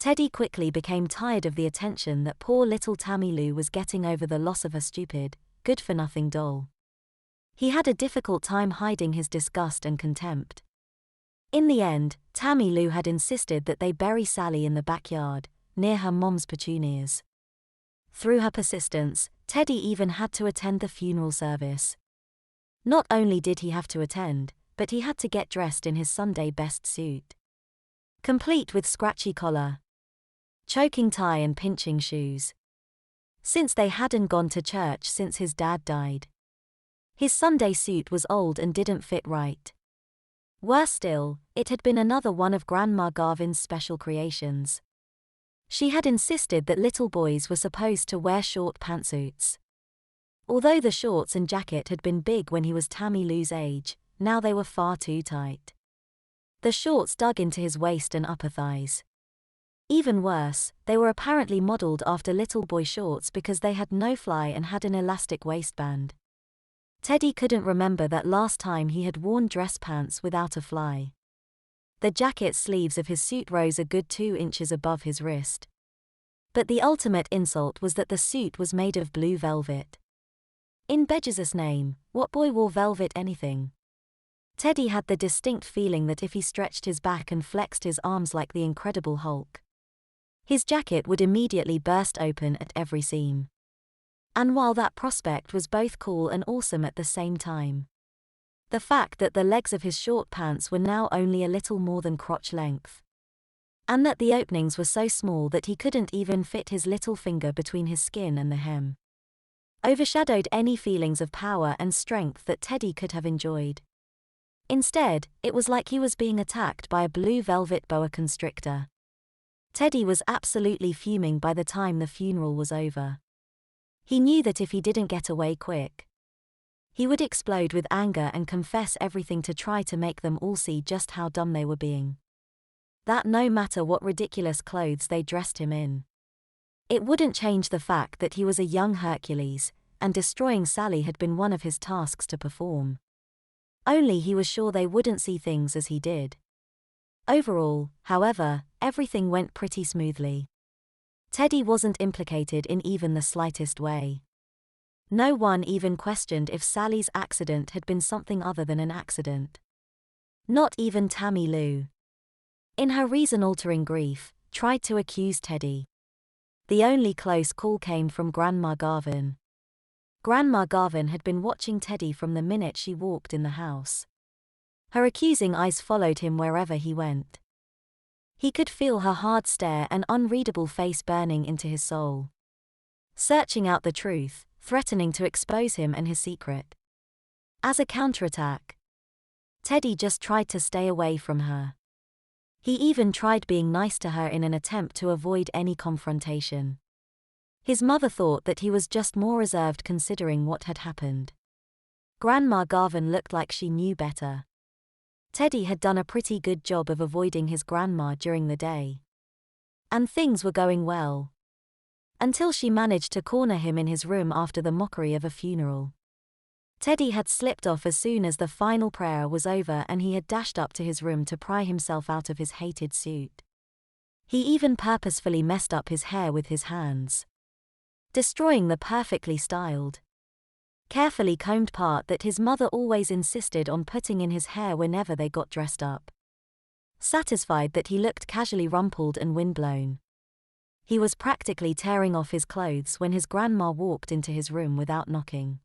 Teddy quickly became tired of the attention that poor little Tammy Lou was getting over the loss of her stupid, good-for-nothing doll. He had a difficult time hiding his disgust and contempt. In the end, Tammy Lou had insisted that they bury Sally in the backyard, near her mom's petunias. Through her persistence, Teddy even had to attend the funeral service. Not only did he have to attend, but he had to get dressed in his Sunday best suit. Complete with scratchy collar, choking tie and pinching shoes. Since they hadn't gone to church since his dad died. His Sunday suit was old and didn't fit right. Worse still, it had been another one of Grandma Garvin's special creations. She had insisted that little boys were supposed to wear short pantsuits. Although the shorts and jacket had been big when he was Tammy Lou's age, now they were far too tight. The shorts dug into his waist and upper thighs. Even worse, they were apparently modeled after little boy shorts because they had no fly and had an elastic waistband. Teddy couldn't remember that last time he had worn dress pants without a fly. The jacket sleeves of his suit rose a good 2 inches above his wrist. But the ultimate insult was that the suit was made of blue velvet. In Bejesus' name, what boy wore velvet anything? Teddy had the distinct feeling that if he stretched his back and flexed his arms like the Incredible Hulk, his jacket would immediately burst open at every seam. And while that prospect was both cool and awesome at the same time, the fact that the legs of his short pants were now only a little more than crotch length, and that the openings were so small that he couldn't even fit his little finger between his skin and the hem, overshadowed any feelings of power and strength that Teddy could have enjoyed. Instead, it was like he was being attacked by a blue velvet boa constrictor. Teddy was absolutely fuming by the time the funeral was over. He knew that if he didn't get away quick, he would explode with anger and confess everything to try to make them all see just how dumb they were being. That no matter what ridiculous clothes they dressed him in, it wouldn't change the fact that he was a young Hercules, and destroying Sally had been one of his tasks to perform. Only he was sure they wouldn't see things as he did. Overall, however, everything went pretty smoothly. Teddy wasn't implicated in even the slightest way. No one even questioned if Sally's accident had been something other than an accident. Not even Tammy Lou. In her reason-altering grief, tried to accuse Teddy. The only close call came from Grandma Garvin. Grandma Garvin had been watching Teddy from the minute she walked in the house. Her accusing eyes followed him wherever he went. He could feel her hard stare and unreadable face burning into his soul, searching out the truth, threatening to expose him and his secret. As a counterattack, Teddy just tried to stay away from her. He even tried being nice to her in an attempt to avoid any confrontation. His mother thought that he was just more reserved considering what had happened. Grandma Garvin looked like she knew better. Teddy had done a pretty good job of avoiding his grandma during the day. And things were going well. Until she managed to corner him in his room after the mockery of a funeral. Teddy had slipped off as soon as the final prayer was over and he had dashed up to his room to pry himself out of his hated suit. He even purposefully messed up his hair with his hands, destroying the perfectly styled, carefully combed part that his mother always insisted on putting in his hair whenever they got dressed up. Satisfied that he looked casually rumpled and windblown, he was practically tearing off his clothes when his grandma walked into his room without knocking.